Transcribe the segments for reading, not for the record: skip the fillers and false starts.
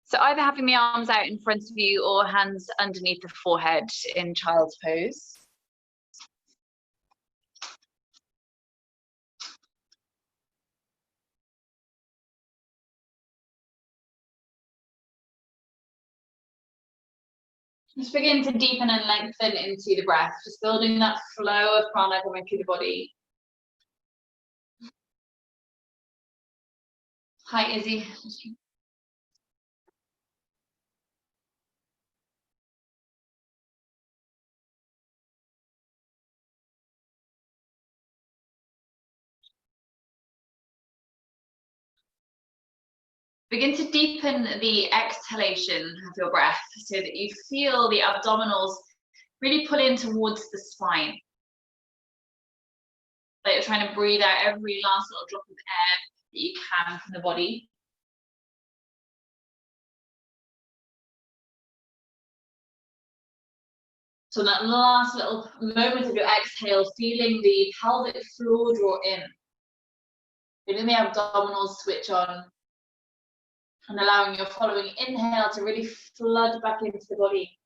So either having the arms out in front of you or hands underneath the forehead in child's pose. Just begin to deepen and lengthen into the breath, just building that flow of prana going through the body. Hi, Izzy. Begin to deepen the exhalation of your breath so that you feel the abdominals really pull in towards the spine. Like you're trying to breathe out every last little drop of air that you can from the body. So in that last little moment of your exhale, feeling the pelvic floor draw in. Feeling the abdominals switch on. And allowing your following inhale to really flood back into the body.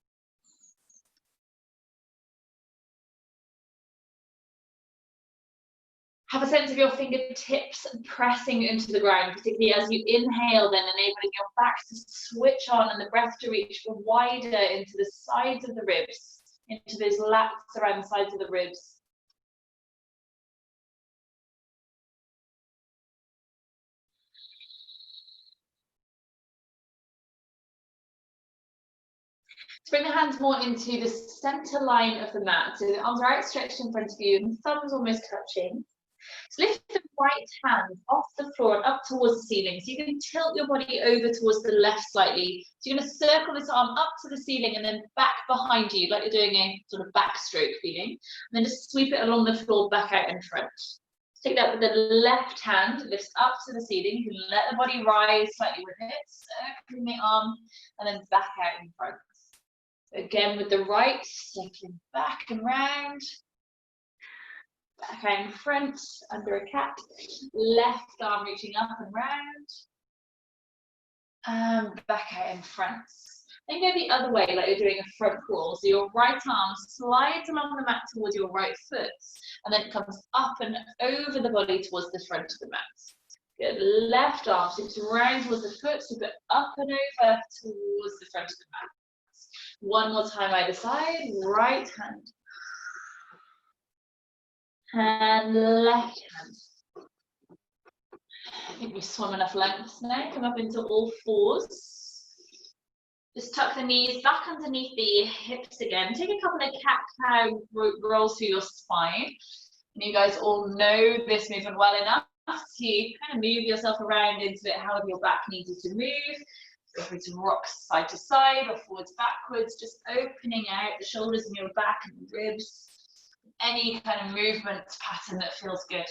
Have a sense of your fingertips pressing into the ground, particularly as you inhale, then enabling your back to switch on and the breath to reach wider into the sides of the ribs, into those lats around the sides of the ribs. Bring the hands more into the center line of the mat. So the arms are outstretched in front of you and the thumbs almost touching. So lift the right hand off the floor and up towards the ceiling. So you can tilt your body over towards the left slightly. So you're going to circle this arm up to the ceiling and then back behind you, like you're doing a sort of backstroke feeling. And then just sweep it along the floor back out in front. Take that with the left hand, lift up to the ceiling. You can let the body rise slightly with it, circling the arm, and then back out in front. Again with the right, circling back and round. Back out in front, under a cat. Left arm reaching up and round. And back out in front. Then go the other way, like you're doing a front crawl. So your right arm slides along the mat towards your right foot. And then it comes up and over the body towards the front of the mat. Good. Left arm sits round towards the foot, so go up and over towards the front of the mat. One more time either side. Right hand. And left hand. I think we've swum enough lengths now. Come up into all fours. Just tuck the knees back underneath the hips again. Take a couple of cat-cow rolls through your spine. And you guys all know this movement well enough to kind of move yourself around into it however your back needs you to move. Feel free to rock side to side or forwards, backwards, just opening out the shoulders and your back and the ribs. Any kind of movement pattern that feels good.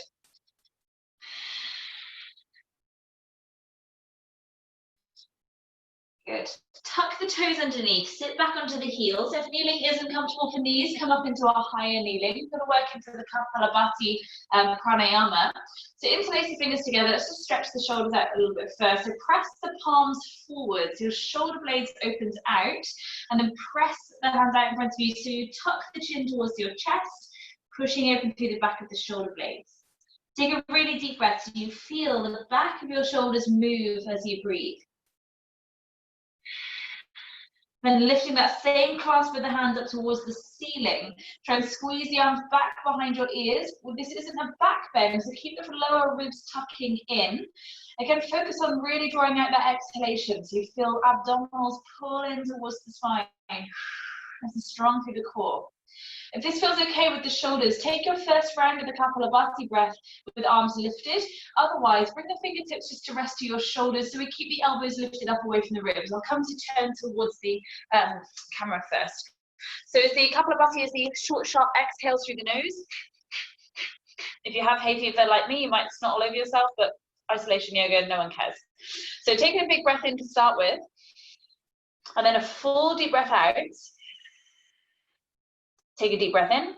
Good. Tuck the toes underneath, sit back onto the heels. If kneeling isn't comfortable for knees, come up into a higher kneeling. We're going to work into the Kapalabhati pranayama. So interlace the fingers together. Let's just stretch the shoulders out a little bit first. So press the palms forward, so your shoulder blades opens out, and then press the hands out in front of you. So you tuck the chin towards your chest, pushing open through the back of the shoulder blades. Take a really deep breath so you feel the back of your shoulders move as you breathe. Then lifting that same clasp with the hands up towards the ceiling. Try and squeeze the arms back behind your ears. Well, this isn't a back bend, so keep the lower ribs tucking in. Again, focus on really drawing out that exhalation, so you feel abdominals pull in towards the spine. Nice and strong through the core. If this feels okay with the shoulders, take your first round of the Kapalabhati breath with arms lifted. Otherwise, bring the fingertips just to rest to your shoulders so we keep the elbows lifted up away from the ribs. I'll come to turn towards the camera first. So the Kapalabhati is the short, sharp exhales through the nose. If you have hay fever like me, you might snot all over yourself, but isolation yoga, no one cares. So take a big breath in to start with, and then a full deep breath out. Take a deep breath in,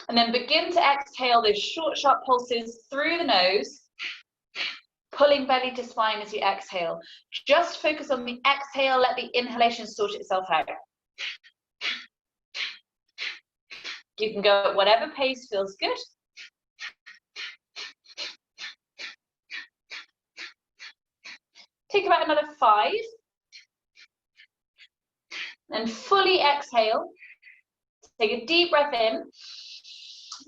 and then begin to exhale those short, sharp pulses through the nose, Pulling belly to spine as you exhale. Just focus on the exhale, let the inhalation sort itself out. You can go at whatever pace feels good. Take about another 5. And fully exhale. Take a deep breath in. And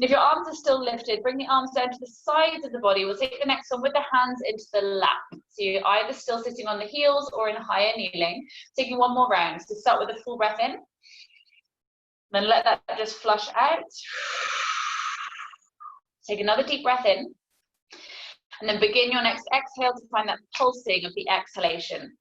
if your arms are still lifted, bring the arms down to the sides of the body. We'll take the next one with the hands into the lap. So you're either still sitting on the heels or in higher kneeling. Taking one more round. So start with a full breath in. Then let that just flush out. Take another deep breath in. And then begin your next exhale to find that pulsing of the exhalation.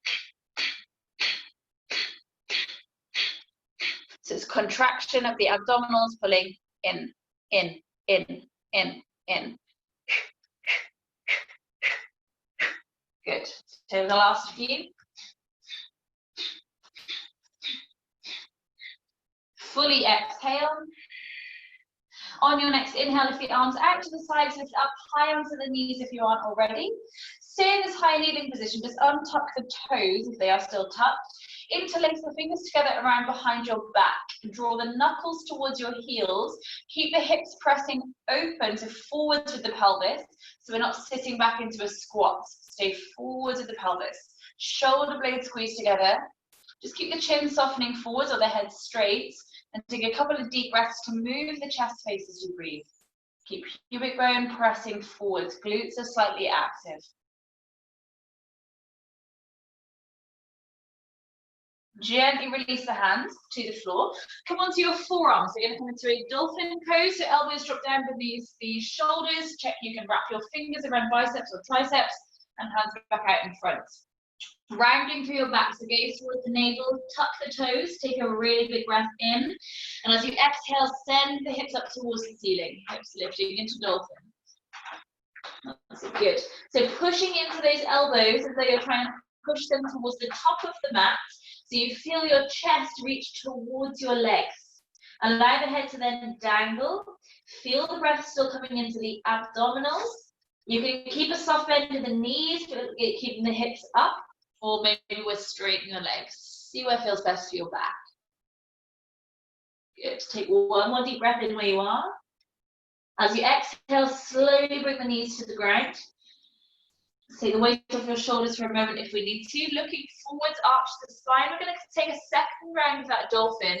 So it's contraction of the abdominals, pulling in, in, in, in, in. Good. So the last few. Fully exhale. On your next inhale, lift the arms out to the sides, lift up high onto the knees if you aren't already. Stay in this high kneeling position, just untuck the toes if they are still tucked. Interlace the fingers together around behind your back. Draw the knuckles towards your heels. Keep the hips pressing open, so forwards with the pelvis. So we're not sitting back into a squat. Stay forwards with the pelvis. Shoulder blades squeeze together. Just keep the chin softening forwards or the head straight. And take a couple of deep breaths to move the chest face as you breathe. Keep pubic bone pressing forwards. Glutes are slightly active. Gently release the hands to the floor. Come onto your forearms. So you're going to come into a dolphin pose. So elbows drop down beneath the shoulders. Check you can wrap your fingers around biceps or triceps and hands back out in front. Rounding through your back, so gaze towards the navel, tuck the toes, take a really big breath in, and as you exhale, send the hips up towards the ceiling, hips lifting into dolphin. That's good. So pushing into those elbows as though you're trying to push them towards the top of the mat, so you feel your chest reach towards your legs. Allow the head to then dangle. Feel the breath still coming into the abdominals. You can keep a soft bend in the knees, keeping the hips up. Or maybe we're straightening your legs. See where feels best for your back. Good. Take one more deep breath in where you are. As you exhale, slowly bring the knees to the ground. Take the weight off your shoulders for a moment if we need to. Looking forwards, arch the spine. We're going to take a second round of that dolphin.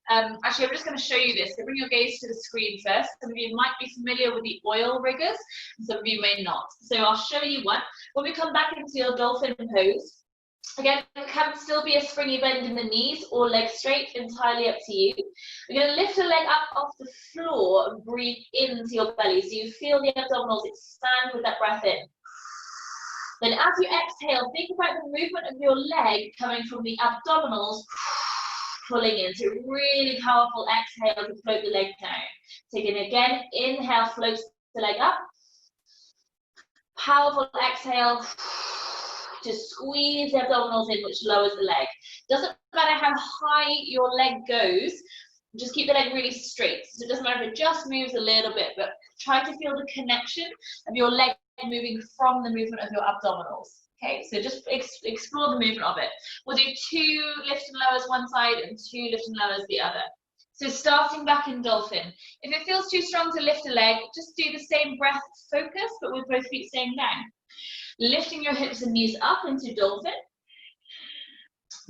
Actually, I'm just going to show you this. So bring your gaze to the screen first. Some of you might be familiar with the oil riggers, and some of you may not. So I'll show you one. When we come back into your dolphin pose, again, it can still be a springy bend in the knees or legs straight, entirely up to you. We're going to lift a leg up off the floor and breathe into your belly. So you feel the abdominals expand with that breath in. Then as you exhale, think about the movement of your leg coming from the abdominals, pulling in. So really powerful exhale to float the leg down. Taking again, inhale, floats the leg up. Powerful exhale. Just squeeze the abdominals in, which lowers the leg. Doesn't matter how high your leg goes, just keep the leg really straight. So it doesn't matter if it just moves a little bit, but try to feel the connection of your leg moving from the movement of your abdominals. Okay, so just explore the movement of it. We'll do 2 lift and lowers one side and 2 lift and lowers the other. So starting back in dolphin. If it feels too strong to lift a leg, just do the same breath focus, but with both feet staying down. Lifting your hips and knees up into dolphin.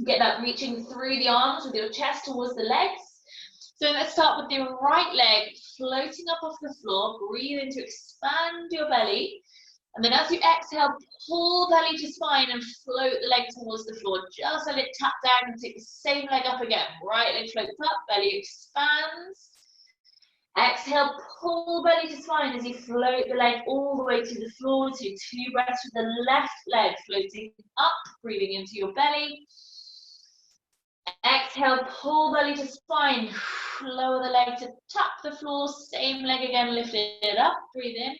Get that reaching through the arms with your chest towards the legs. So let's start with the right leg floating up off the floor. Breathe in to expand your belly. And then as you exhale, pull belly to spine and float the leg towards the floor. Just let it tap down and take the same leg up again. Right leg floats up, belly expands. Exhale, pull belly to spine as you float the leg all the way to the floor. To 2 breaths with the left leg floating up, breathing into your belly. Exhale, pull belly to spine. Lower the leg to tap the floor. Same leg again, lift it up, breathe in.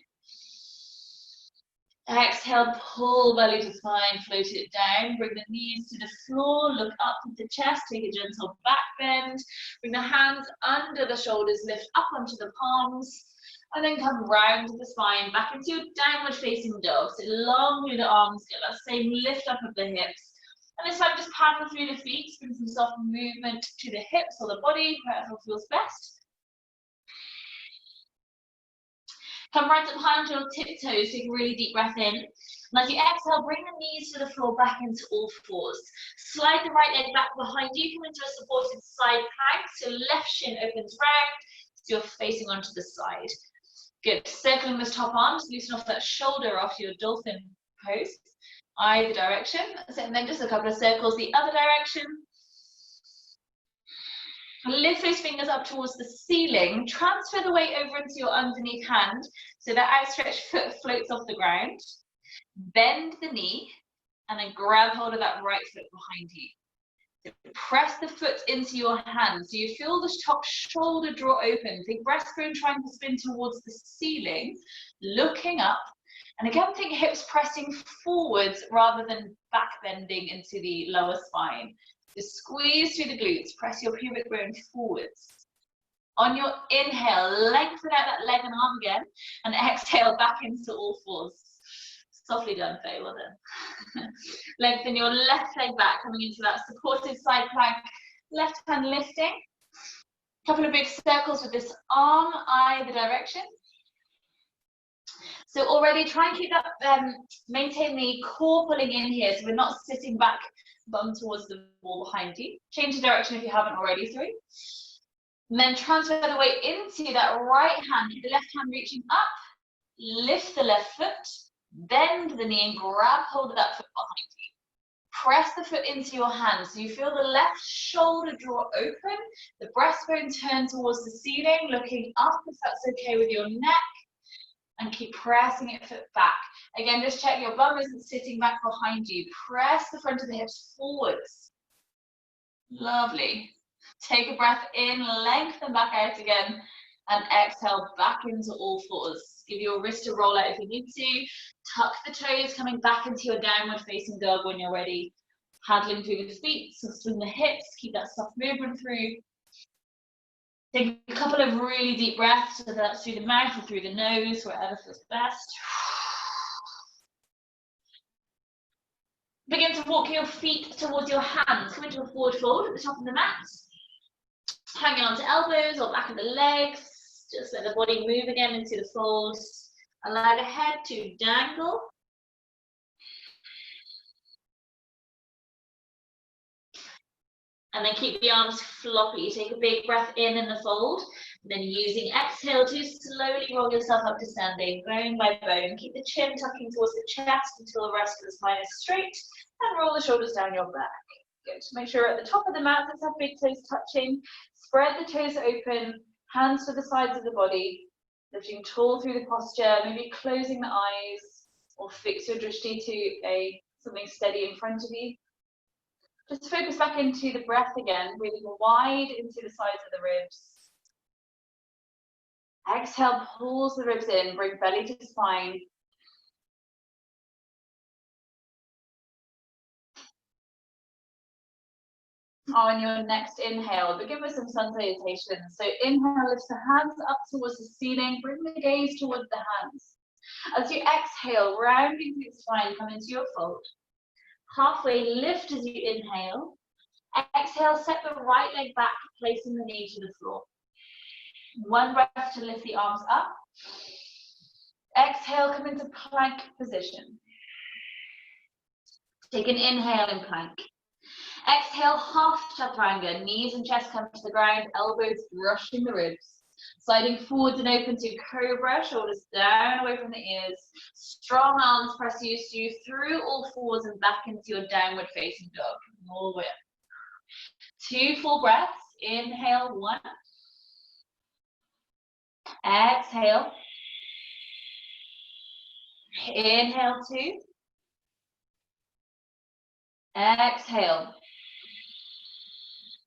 Exhale, pull belly to spine, float it down. Bring the knees to the floor, look up with the chest, take a gentle back bend. Bring the hands under the shoulders, lift up onto the palms. And then come round the spine, back into your downward facing dog. So long through the arms, get that same lift up of the hips. And this time just paddle through the feet, bring some soft movement to the hips or the body, wherever feels best. Come right up behind your tiptoes, take a really deep breath in. And as you exhale, bring the knees to the floor, back into all fours. Slide the right leg back behind you, come into a supported side plank, so left shin opens round, so you're facing onto the side. Good, circling those top arms, loosen off that shoulder off your dolphin pose, either direction. And then just a couple of circles the other direction. Lift those fingers up towards the ceiling, transfer the weight over into your underneath hand, so that outstretched foot floats off the ground. Bend the knee, and then grab hold of that right foot behind you. Press the foot into your hand, so you feel the top shoulder draw open. Think breastbone trying to spin towards the ceiling, looking up. And again, think hips pressing forwards rather than back bending into the lower spine. Just squeeze through the glutes, press your pubic bone forwards. On your inhale, lengthen out that leg and arm again, and exhale back into all fours. Softly done, Faye, well done. Lengthen your left leg back, coming into that supported side plank, left hand lifting. Couple of big circles with this arm, either direction. So already try and keep that, maintain the core pulling in here, so we're not sitting back, bum towards the wall behind you. Change the direction if you haven't already through. And then transfer the weight into that right hand, keep the left hand reaching up, lift the left foot, bend the knee and grab hold of that foot behind you. Press the foot into your hand, so you feel the left shoulder draw open, the breastbone turn towards the ceiling, looking up if that's okay with your neck, and keep pressing it foot back. Again, just check your bum isn't sitting back behind you. Press the front of the hips forwards. Lovely. Take a breath in, lengthen back out again, and exhale back into all fours. Give your wrist a roll out if you need to. Tuck the toes, coming back into your downward facing dog when you're ready. Paddling through the feet, so swing the hips, keep that soft movement through. Take a couple of really deep breaths, whether that's through the mouth or through the nose, wherever feels best. Begin to walk your feet towards your hands. Come into a forward fold at the top of the mat. Hanging onto elbows or back of the legs. Just let the body move again into the folds. Allow the head to dangle. And then keep the arms floppy. Take a big breath in the fold. Then using exhale to slowly roll yourself up to standing, bone by bone. Keep the chin tucking towards the chest until the rest of the spine is straight. And roll the shoulders down your back. Good. Make sure at the top of the mat, let's have big toes touching. Spread the toes open, hands to the sides of the body. Lifting tall through the posture, maybe closing the eyes, or fix your drishti to something steady in front of you. Just focus back into the breath again, breathing wide into the sides of the ribs. Exhale, pulls the ribs in, bring belly to spine. On your next inhale, begin with some sun salutations. So inhale, lift the hands up towards the ceiling, bring the gaze towards the hands. As you exhale, rounding through the spine, come into your fold. Halfway lift as you inhale. Exhale, set the right leg back, placing the knee to the floor. One breath to lift the arms up. Exhale, come into plank position. Take an inhale in plank. Exhale, half chaturanga, knees and chest come to the ground, elbows brushing the ribs. Sliding forwards and open to cobra, shoulders down away from the ears. Strong arms press you through all fours and back into your downward facing dog. All the way up. 2 full breaths. Inhale, 1. Exhale. Inhale, 2. Exhale.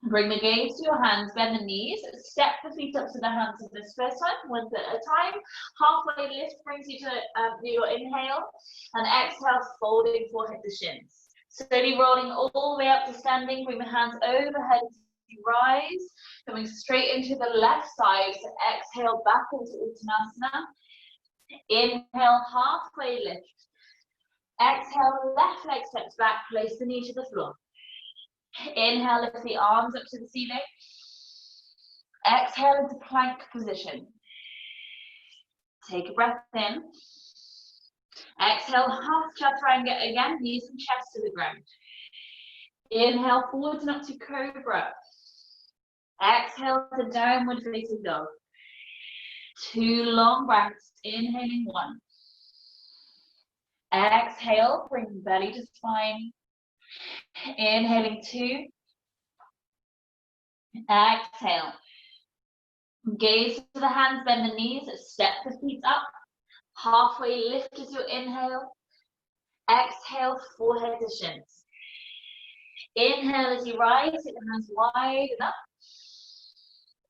Bring the gaze to your hands, bend the knees, step the feet up to the hands of this first time, one foot at a time. Halfway lift brings you to your inhale, and exhale, folding forehead to shins. Slowly rolling all the way up to standing, bring the hands overhead you rise, coming straight into the left side. So exhale back into Uttanasana. Inhale, halfway lift. Exhale, left leg steps back, place the knee to the floor. Inhale, lift the arms up to the ceiling. Exhale into plank position. Take a breath in. Exhale, half chaturanga again, knees and chest to the ground. Inhale, forwards and up to cobra. Exhale to downward facing dog. 2 long breaths, inhaling 1. Exhale, bring belly to spine. Inhaling 2. Exhale. Gaze to the hands, bend the knees, step the feet up. Halfway lift as you inhale. Exhale, forehead to shins. Inhale as you rise, take the hands wide and up.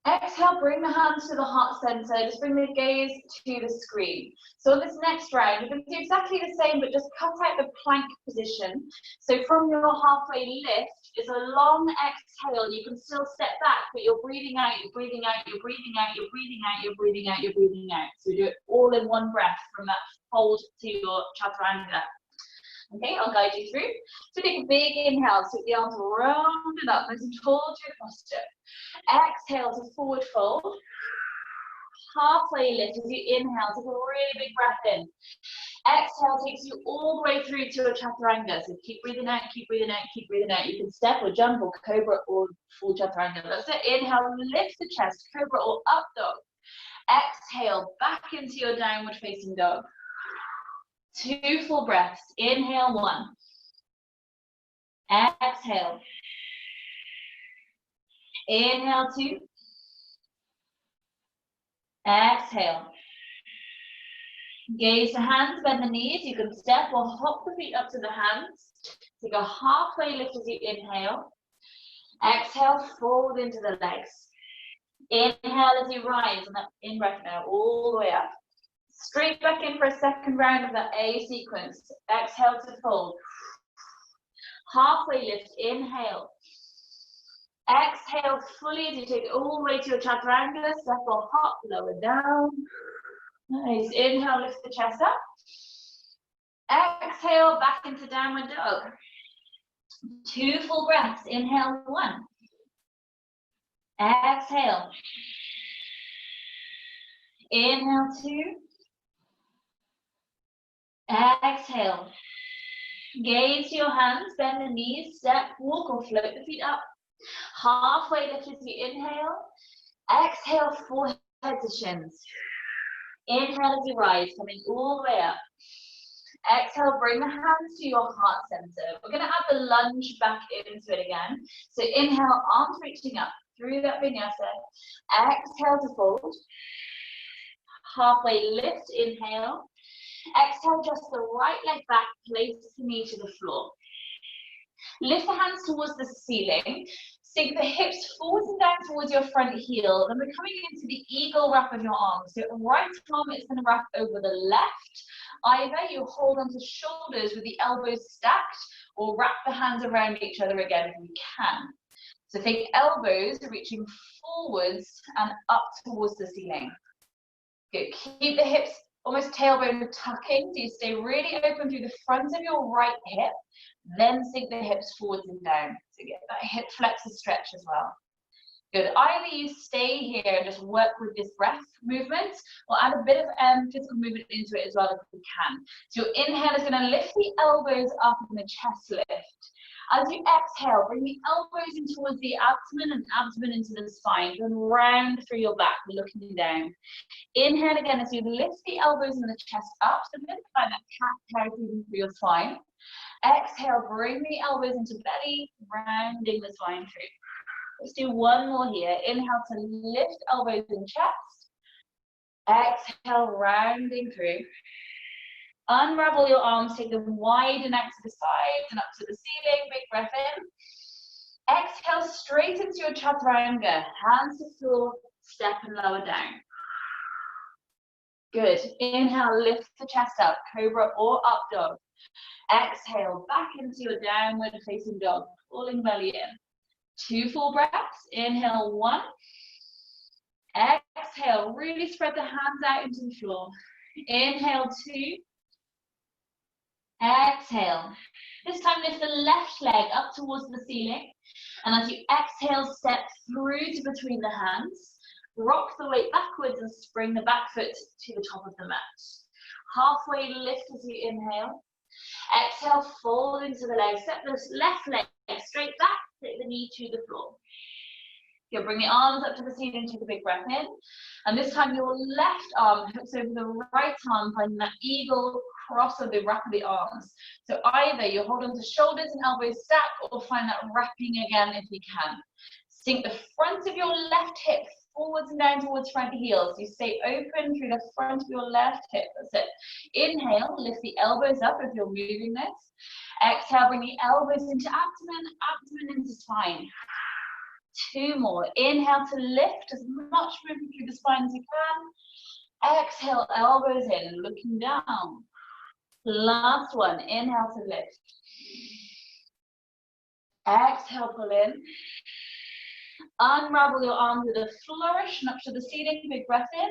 Exhale, bring the hands to the heart center. Just bring the gaze to the screen. So on this next round, you're going to do exactly the same, but just cut out the plank position. So from your halfway lift is a long exhale. You can still step back, but you're breathing out, you're breathing out, you're breathing out, you're breathing out, you're breathing out, you're breathing out. So we do it all in one breath from that fold to your chaturanga. Okay, I'll guide you through. So take a big inhale, sweep the arms rounded up, nice and tall to your posture. Exhale to forward fold. Halfway lift as you inhale, take a really big breath in. Exhale takes you all the way through to a chaturanga. So keep breathing out, keep breathing out, keep breathing out. You can step or jump or cobra or full chaturanga. That's it. Inhale, lift the chest, cobra or up dog. Exhale, back into your downward facing dog. 2 full breaths. Inhale, 1. Exhale. Inhale, 2. Exhale. Gaze the hands, bend the knees. You can step or hop the feet up to the hands. Take a halfway lift as you inhale. Exhale, fold into the legs. Inhale as you rise, and that in breath now, all the way up. Straight back in for a second round of that A sequence. Exhale to fold. Halfway lift, inhale. Exhale fully as you take it all the way to your chaturanga. Step or hop, lower down. Nice. Inhale, lift the chest up. Exhale, back into downward dog. 2 full breaths. Inhale, 1. Exhale. Inhale, 2. Exhale. Gaze to your hands, bend the knees, step, walk or float the feet up. Halfway lift as you inhale. Exhale, forehead to shins. Inhale as you rise, coming all the way up. Exhale, bring the hands to your heart center. We're going to add the lunge back into it again. So inhale, arms reaching up through that vinyasa. Exhale to fold. Halfway lift, inhale. Exhale, just the right leg back, place the knee to the floor. Lift the hands towards the ceiling. Sink the hips forwards and down towards your front heel. Then we're coming into the eagle wrap of your arms. So right arm is going to wrap over the left. Either you hold onto shoulders with the elbows stacked, or wrap the hands around each other again if you can. So think elbows reaching forwards and up towards the ceiling. Good. Keep the hips almost tailbone tucking, so you stay really open through the front of your right hip, then sink the hips forwards and down. So get that hip flexor stretch as well. Good. Either you stay here and just work with this breath movement, or add a bit of physical movement into it as well if you can. So your inhale is going to lift the elbows up and the chest lift. As you exhale, bring the elbows in towards the abdomen and abdomen into the spine, then round through your back, looking down. Inhale again as you lift the elbows and the chest up, so then find that cat-cow breathing through your spine. Exhale, bring the elbows into belly, rounding the spine through. Let's do one more here. Inhale to lift elbows and chest. Exhale, rounding through. Unravel your arms, take them wide and out to the sides and up to the ceiling. Big breath in. Exhale, straight into your chaturanga. Hands to floor, step and lower down. Good. Inhale, lift the chest up, cobra or up dog. Exhale, back into your downward facing dog, pulling belly in. 2 full breaths. Inhale, 1. Exhale, really spread the hands out into the floor. Inhale, 2. Exhale. This time lift the left leg up towards the ceiling. And as you exhale, step through to between the hands. Rock the weight backwards and spring the back foot to the top of the mat. Halfway lift as you inhale. Exhale, fold into the leg. Step the left leg straight back, take the knee to the floor. You'll bring the arms up to the ceiling, take a big breath in. And this time your left arm hooks over the right arm, finding that eagle cross of the wrap of the arms. So either you hold on to shoulders and elbows stack, or find that wrapping again if you can. Sink the front of your left hip forwards and down towards front heel. So you stay open through the front of your left hip. That's it. Inhale, lift the elbows up if you're moving this. Exhale, bring the elbows into abdomen, abdomen into spine. 2 more. Inhale to lift as much movement through the spine as you can. Exhale, elbows in, looking down. Last one. Inhale to lift. Exhale, pull in. Unravel your arms with a flourish and up to the ceiling. Big breath in.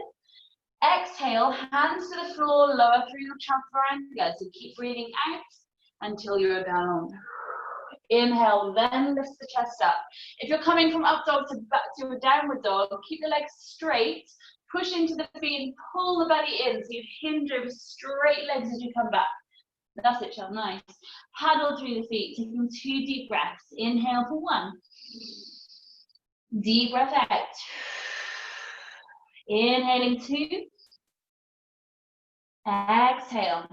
Exhale, hands to the floor, lower through your chaturanga. So keep breathing out until you're down. Inhale, then lift the chest up. If you're coming from up dog to back to a downward dog, keep the legs straight, push into the feet and pull the belly in so you hinge over straight legs as you come back. That's it, child, nice. Paddle through the feet, taking 2 deep breaths. Inhale for 1. Deep breath out. Inhaling 2. Exhale.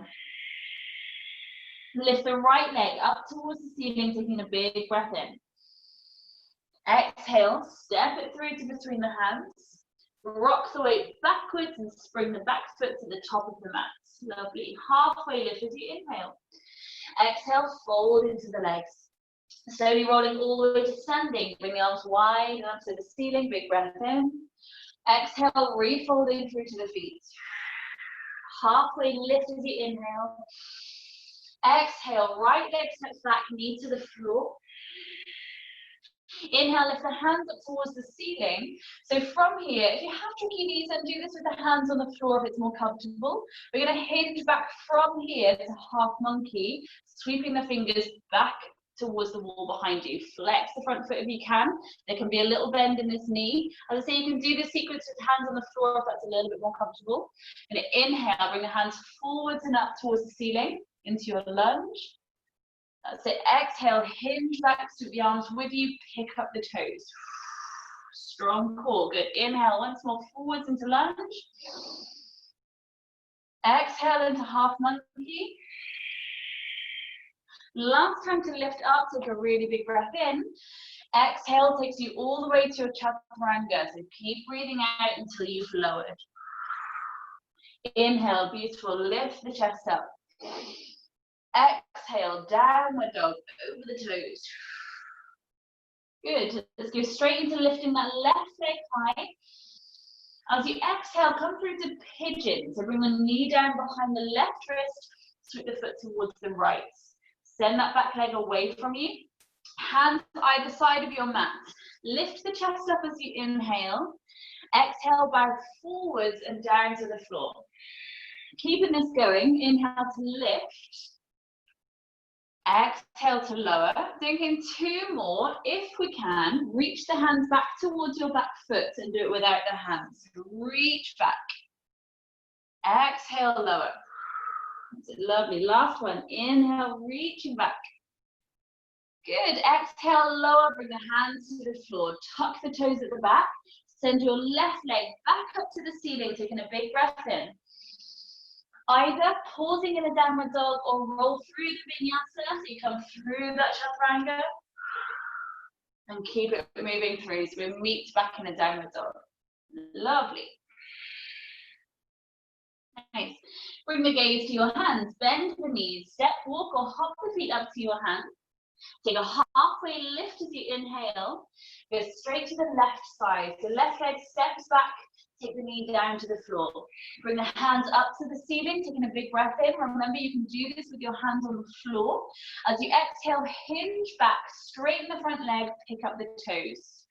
Lift the right leg up towards the ceiling, taking a big breath in. Exhale, step it through to between the hands. Rock the weight backwards and spring the back foot to the top of the mat. Lovely. Halfway lift as you inhale. Exhale, fold into the legs. Slowly rolling all the way to standing. Bring the arms wide up to the ceiling. Big breath in. Exhale, refolding through to the feet. Halfway lift as you inhale. Exhale, right leg steps back, knee to the floor. Inhale, lift the hands up towards the ceiling. So from here, if you have tricky knees, then do this with the hands on the floor if it's more comfortable. We're going to hinge back from here to half monkey, sweeping the fingers back towards the wall behind you. Flex the front foot if you can. There can be a little bend in this knee. As I say, you can do this sequence with hands on the floor if that's a little bit more comfortable. And inhale, bring the hands forwards and up towards the ceiling into your lunge. That's it. Exhale, hinge back, sweep the arms with you, pick up the toes. Strong core. Good. Inhale once more, forwards into lunge. Exhale into half monkey. Last time to lift up, take a really big breath in. Exhale takes you all the way to your chaturanga. So keep breathing out until you've lowered. Inhale, beautiful. Lift the chest up. Exhale, downward dog, over the toes. Good. Let's go straight into lifting that left leg high. As you exhale, come through to pigeon. So bring the knee down behind the left wrist, sweep the foot towards the right. Send that back leg away from you. Hands either side of your mat. Lift the chest up as you inhale. Exhale, bow forwards and down to the floor. Keeping this going, inhale to lift. Exhale to lower. Doing 2 more. If we can, reach the hands back towards your back foot and do it without the hands. Reach back. Exhale, lower. That's it, lovely. Last one. Inhale, reaching back. Good. Exhale, lower. Bring the hands to the floor. Tuck the toes at the back. Send your left leg back up to the ceiling, taking a big breath in. Either pausing in a downward dog or roll through the vinyasa, so you come through that chaturanga and keep it moving through. So we meet back in a downward dog. Lovely. Nice. Bring the gaze to your hands, bend the knees, step, walk or hop the feet up to your hands. Take a halfway lift as you inhale. Go straight to the left side. The left leg steps back, Take the knee down to the floor. Bring the hands up to the ceiling, taking a big breath in. Remember, you can do this with your hands on the floor. As you exhale, hinge back, straighten the front leg, pick up the toes.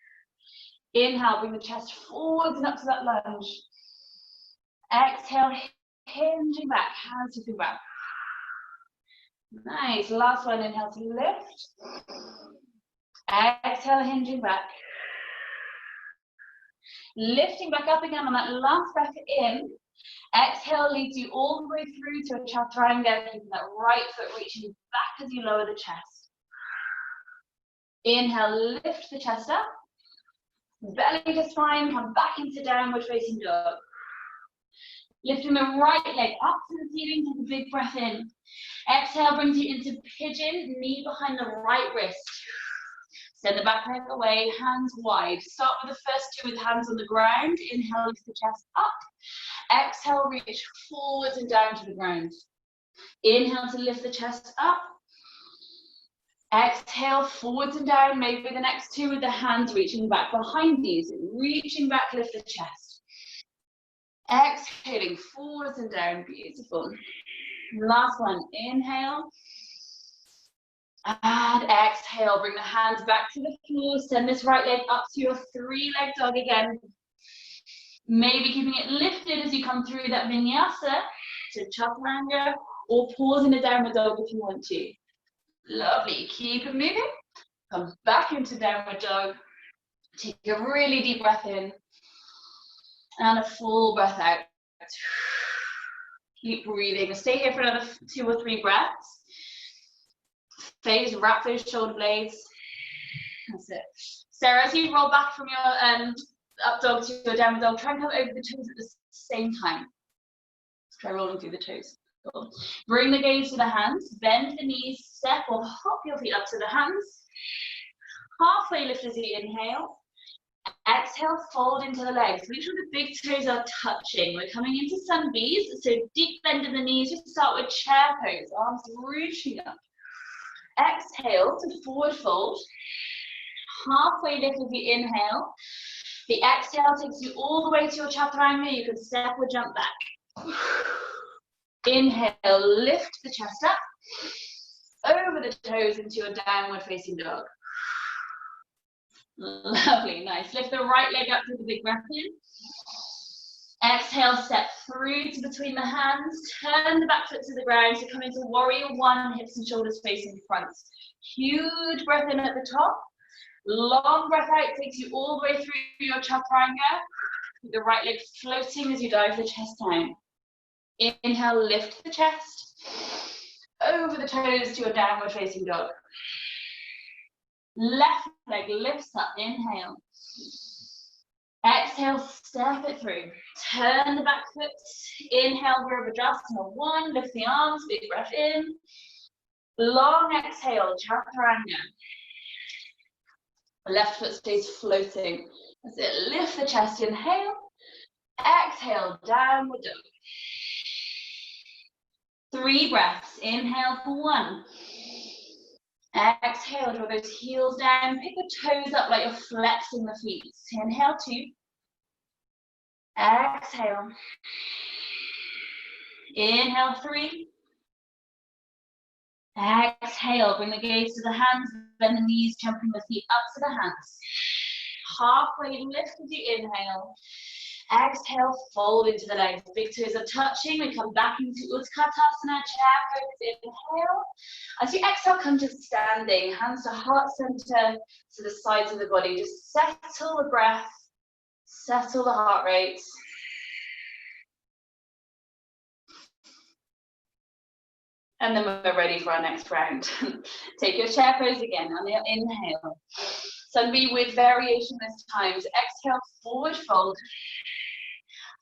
Inhale, bring the chest forwards and up to that lunge. Exhale, hinging back, hands to the back. Nice, last one, inhale to lift. Exhale, hinging back. Lifting back up again on that last breath in. Exhale leads you all the way through to a chaturanga, keeping that right foot reaching back as you lower the chest. Inhale, lift the chest up. Belly to spine, come back into downward facing dog. Lifting the right leg up to the ceiling, take a big breath in. Exhale brings you into pigeon, knee behind the right wrist. Send the back leg away, hands wide. Start with the first two with hands on the ground. Inhale, lift the chest up. Exhale, reach forwards and down to the ground. Inhale to lift the chest up. Exhale, forwards and down. Maybe the next two with the hands reaching back behind you. So reaching back, lift the chest. Exhaling, forwards and down. Beautiful. Last one, inhale. And exhale, bring the hands back to the floor. Send this right leg up to your three-leg dog again. Maybe keeping it lifted as you come through that vinyasa to chaturanga, or pause in a downward dog if you want to. Lovely, keep it moving. Come back into downward dog. Take a really deep breath in. And a full breath out. Keep breathing. Stay here for another 2 or 3 breaths. Face, wrap those shoulder blades. That's it. Sarah, as you roll back from your up dog to your downward dog, try and come over the toes at the same time. Let's try rolling through the toes. Cool. Bring the gaze to the hands, bend the knees, step or hop your feet up to the hands. Halfway lift as you inhale. Exhale, fold into the legs. Make sure the big toes are touching. We're coming into sun bees, so deep bend in the knees. Just start with chair pose, arms reaching up. Exhale to forward fold. Halfway lift as you inhale. The exhale takes you all the way to your chaturanga. You can step or jump back. Inhale, lift the chest up. Over the toes into your downward facing dog. Lovely, nice. Lift the right leg up with a big breath in. Exhale, step through to between the hands. Turn the back foot to the ground. So come into warrior one, hips and shoulders facing front. Huge breath in at the top. Long breath out takes you all the way through your chaturanga. With the right leg floating as you dive the chest down. Inhale, lift the chest. Over the toes to your downward facing dog. Left leg lifts up, inhale. Exhale, step it through. Turn the back foot. Inhale, Virabhadrasana 1. Lift the arms, big breath in. Long exhale, chaturanga. Left foot stays floating. That's it. Lift the chest, inhale. Exhale, downward dog. 3 breaths. Inhale for 1. Exhale, draw those heels down. Pick the toes up like you're flexing the feet. Inhale 2. Exhale. Inhale 3. Exhale, bring the gaze to the hands, bend the knees, jumping the feet up to the hands. Halfway lift as you inhale. Exhale, fold into the legs. Big toes are touching. We come back into Utkatasana, chair pose. Inhale. As you exhale, come to standing. Hands to heart center, to the sides of the body. Just settle the breath, settle the heart rate. And then we're ready for our next round. Take your chair pose again on your inhale. Sun B with variation this time. So exhale, forward fold.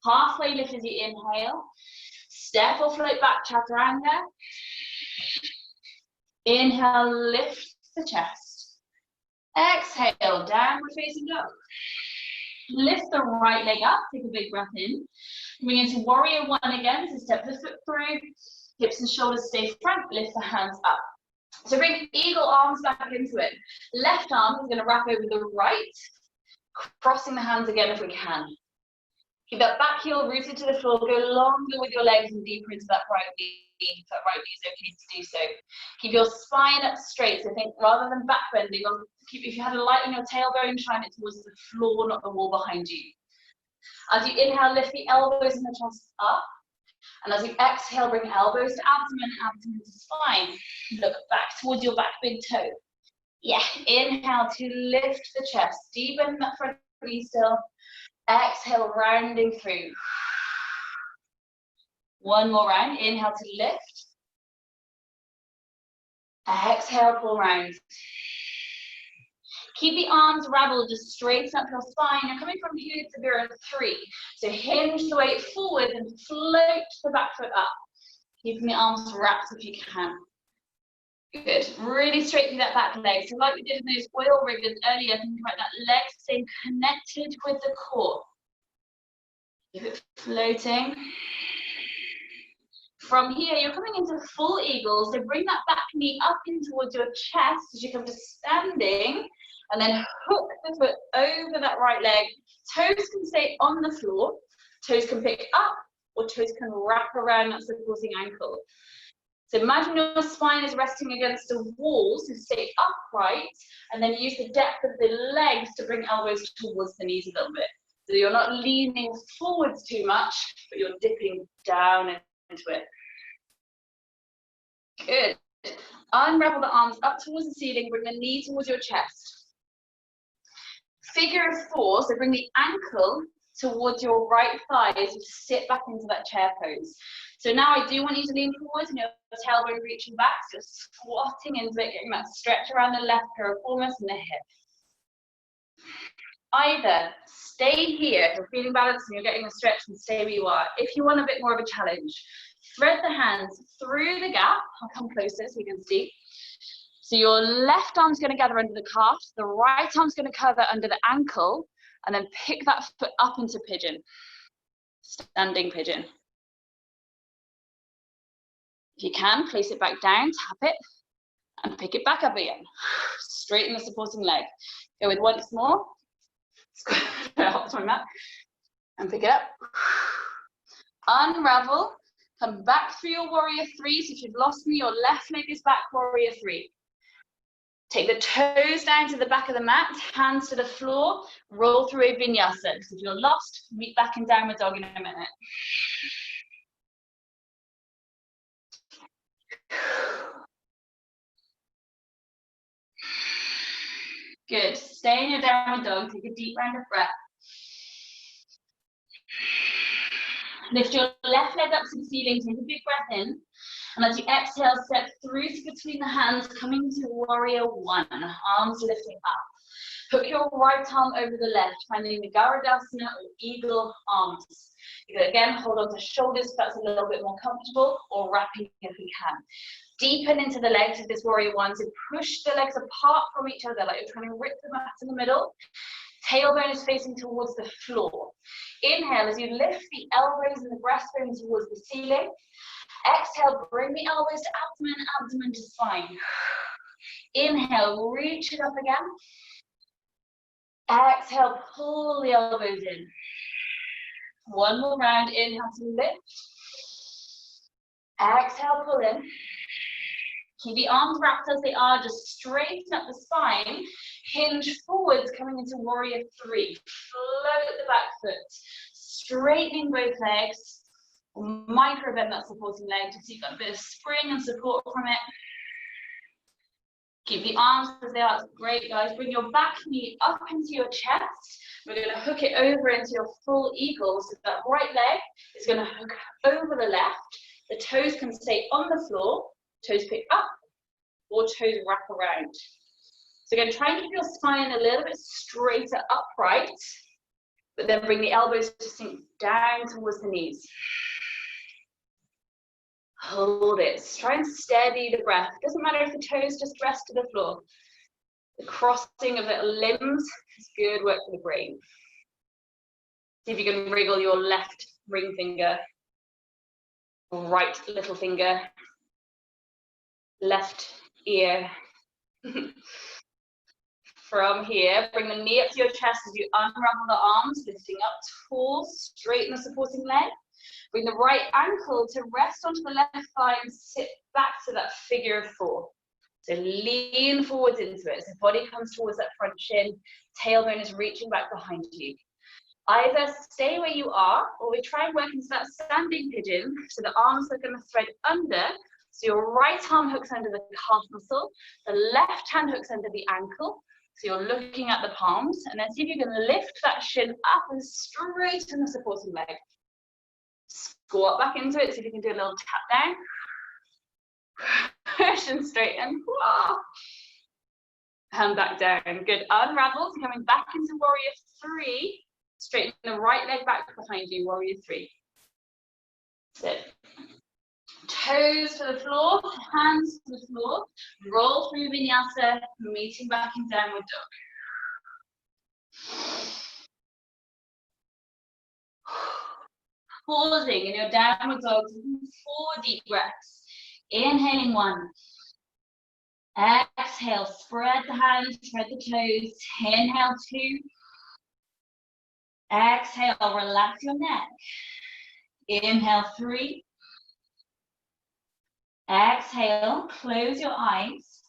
Halfway lift as you inhale. Step or float back, chaturanga. Inhale, lift the chest. Exhale, downward facing dog. Lift the right leg up, take a big breath in. Coming into warrior one again, so step the foot through. Hips and shoulders stay front, lift the hands up. So bring eagle arms back into it. Left arm is going to wrap over the right, crossing the hands again if we can. Keep that back heel rooted to the floor. Go longer with your legs and deeper into that right knee. If that right knee is okay to do so. Keep your spine up straight. So think rather than back bending, if you had a light in your tailbone, shine it towards the floor, not the wall behind you. As you inhale, lift the elbows and the chest up. And as you exhale, bring elbows to abdomen, abdomen to spine. Look back towards your back big toe. Yeah, inhale to lift the chest. Deepen that front knee still. Exhale, rounding through. One more round. Inhale to lift. Exhale, pull round. Keep the arms raveled, just straighten up your spine. You're coming from here to Virabhasana 3. So hinge the weight forward and float the back foot up. Keeping the arms wrapped if you can. Good. Really straighten that back leg. So like we did in those oil riggers earlier, think about that leg staying connected with the core. Keep it floating. From here, you're coming into full eagle. So bring that back knee up in towards your chest as you come to standing. And then hook the foot over that right leg. Toes can stay on the floor. Toes can pick up, or toes can wrap around that supporting ankle. So imagine your spine is resting against a wall, so stay upright, and then use the depth of the legs to bring elbows towards the knees a little bit. So you're not leaning forwards too much, but you're dipping down into it. Good. Unravel the arms up towards the ceiling, bring the knee towards your chest. Figure of 4, so bring the ankle towards your right thigh as you sit back into that chair pose. So now I do want you to lean forward and your tailbone reaching back, so squatting into it, getting that stretch around the left piriformis and the hip. Either stay here if you're feeling balanced and you're getting a stretch, and stay where you are. If you want a bit more of a challenge, thread the hands through the gap. I'll come closer so you can see. So your left arm's going to gather under the calf, the right arm's going to cover under the ankle, and then pick that foot up into pigeon. Standing pigeon. If you can, place it back down, tap it, and pick it back up again. Straighten the supporting leg. Go with once more. Hop on that. And pick it up. Unravel. Come back through your warrior 3. So if you've lost me, your left leg is back, warrior 3. Take the toes down to the back of the mat, hands to the floor, roll through a vinyasa. So if you're lost, meet back in downward dog in a minute. Good. Stay in your downward dog. Take a deep round of breath. Lift your left leg up to the ceiling. Take a big breath in. And as you exhale, step through to between the hands, coming to warrior 1. Arms lifting up. Hook your right arm over the left, finding the Garudasana or eagle arms. You can again hold on to shoulders if that's a little bit more comfortable, or wrapping if you can. Deepen into the legs of this warrior 1. So push the legs apart from each other, like you're trying to rip the mat in the middle. Tailbone is facing towards the floor. Inhale as you lift the elbows and the breastbone towards the ceiling. Exhale, bring the elbows to abdomen, abdomen to spine. Inhale, reach it up again. Exhale, pull the elbows in. One more round, inhale to lift. Exhale, pull in. Keep the arms wrapped as they are, just straighten up the spine. Hinge forwards, coming into warrior 3. Float the back foot. Straightening both legs. Micro bend that supporting leg to see you've got a bit of spring and support from it. Keep the arms as they are. Great, guys. Bring your back knee up into your chest. We're going to hook it over into your full eagle. So that right leg is going to hook over the left. The toes can stay on the floor. Toes pick up or toes wrap around. So again, try and keep your spine a little bit straighter upright, but then bring the elbows to sink down towards the knees. Hold it. Try and steady the breath. Doesn't matter if the toes just rest to the floor. The crossing of the limbs is good work for the brain. See if you can wriggle your left ring finger, right little finger, left ear. From here, bring the knee up to your chest as you unravel the arms, lifting up tall, straighten the supporting leg. Bring the right ankle to rest onto the left thigh and sit back to that figure of 4. So lean forwards into it. So body comes towards that front shin, tailbone is reaching back behind you. Either stay where you are, or we try and work into that standing pigeon. So the arms are going to thread under. So your right arm hooks under the calf muscle, the left hand hooks under the ankle. So you're looking at the palms, and then see if you can lift that shin up and straighten the supporting leg. Squat back into it, see if you can do a little tap down. Push and straighten. And back down. Good. Unravel, coming back into warrior 3. Straighten the right leg back behind you, warrior 3. Sit. Toes to the floor, hands to the floor. Roll through vinyasa, meeting back in downward dog. Pausing in your downward dog, 4 deep breaths. Inhaling 1. Exhale, spread the hands, spread the toes. Inhale 2. Exhale, relax your neck. Inhale 3. Exhale, close your eyes.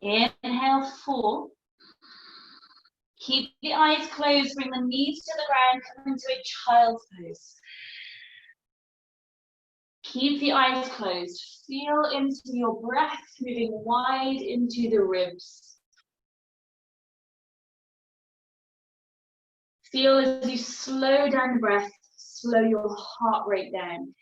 Inhale 4. Keep the eyes closed, bring the knees to the ground, come into a child's pose. Keep the eyes closed. Feel into your breath, moving wide into the ribs. Feel as you slow down the breath, slow your heart rate down.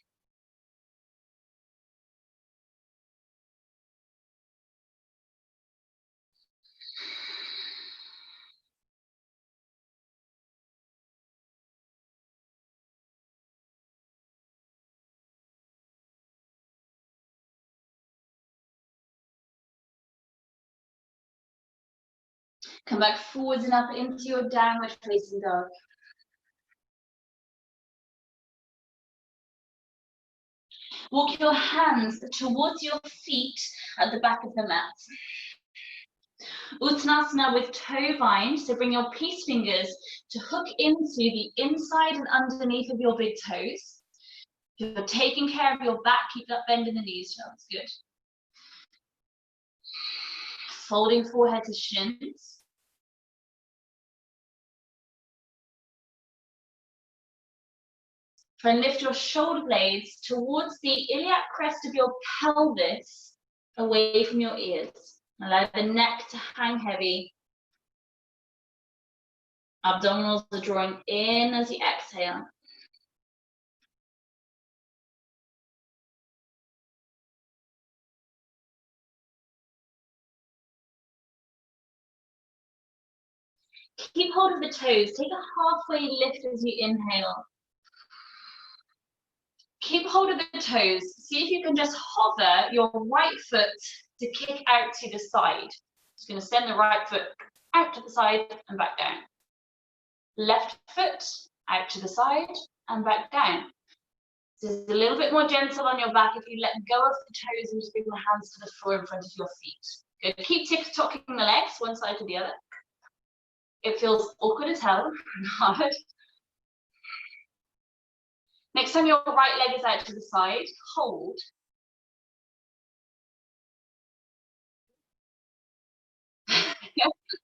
Come back forwards and up into your downward facing dog. Walk your hands towards your feet at the back of the mat. Uttanasana with toe bind, so bring your peace fingers to hook into the inside and underneath of your big toes. If you're taking care of your back, keep that bend in the knees, that's good. Folding forehead to shins. Try and lift your shoulder blades towards the iliac crest of your pelvis, away from your ears. Allow the neck to hang heavy. Abdominals are drawing in as you exhale. Keep hold of the toes. Take a halfway lift as you inhale. Keep hold of the toes. See if you can just hover your right foot to kick out to the side. Just going to send the right foot out to the side and back down. Left foot out to the side and back down. This is a little bit more gentle on your back if you let go of the toes and just bring the hands to the floor in front of your feet. Good. Keep tick-tocking the legs one side to the other. It feels awkward as hell and hard. Next time your right leg is out to the side, hold.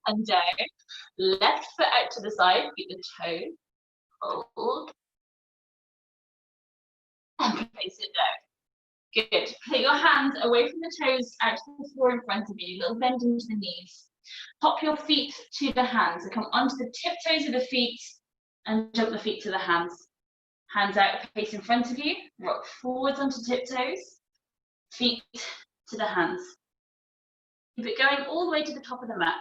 And down. Left foot out to the side, keep the toe. Hold. And place it down. Good. Put your hands away from the toes, out to the floor in front of you, little bend into the knees. Pop your feet to the hands. So come onto the tiptoes of the feet and jump the feet to the hands. Hands out, face in front of you. Rock forwards onto tiptoes. Feet to the hands. Keep it going all the way to the top of the mat.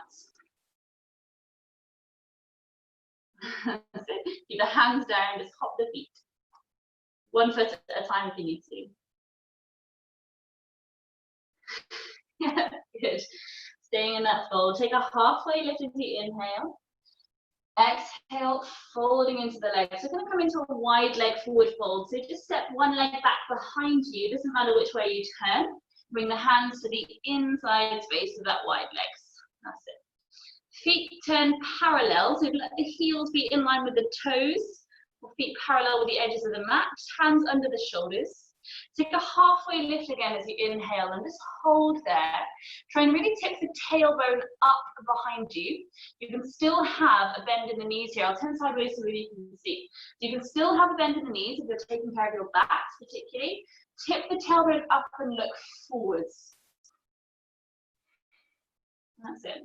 Keep the hands down, just hop the feet. One foot at a time if you need to. Good. Staying in that fold. Take a halfway lift as you inhale. Exhale, folding into the legs. So we're going to come into a wide leg forward fold. So just step one leg back behind you. It doesn't matter which way you turn. Bring the hands to the inside space of that wide legs. That's it. Feet turn parallel, so let the heels be in line with the toes, or feet parallel with the edges of the mat, hands under the shoulders. Take a halfway lift again as you inhale and just hold there. Try and really tip the tailbone up behind you. You can still have a bend in the knees here. I'll turn sideways so you can see. So you can still have a bend in the knees if you're taking care of your backs particularly. Tip the tailbone up and look forwards. That's it.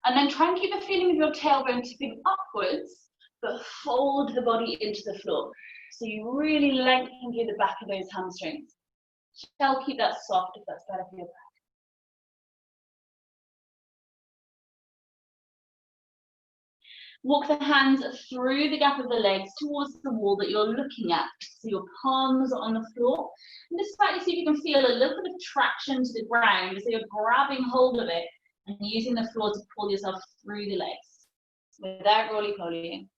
And then try and keep the feeling of your tailbone tipping upwards, but fold the body into the floor. So you really lengthen through the back of those hamstrings. Shall keep that soft if that's better for your back. Walk the hands through the gap of the legs towards the wall that you're looking at. So your palms are on the floor. And just slightly see if you can feel a little bit of traction to the ground. So you're grabbing hold of it and using the floor to pull yourself through the legs without roly-polying.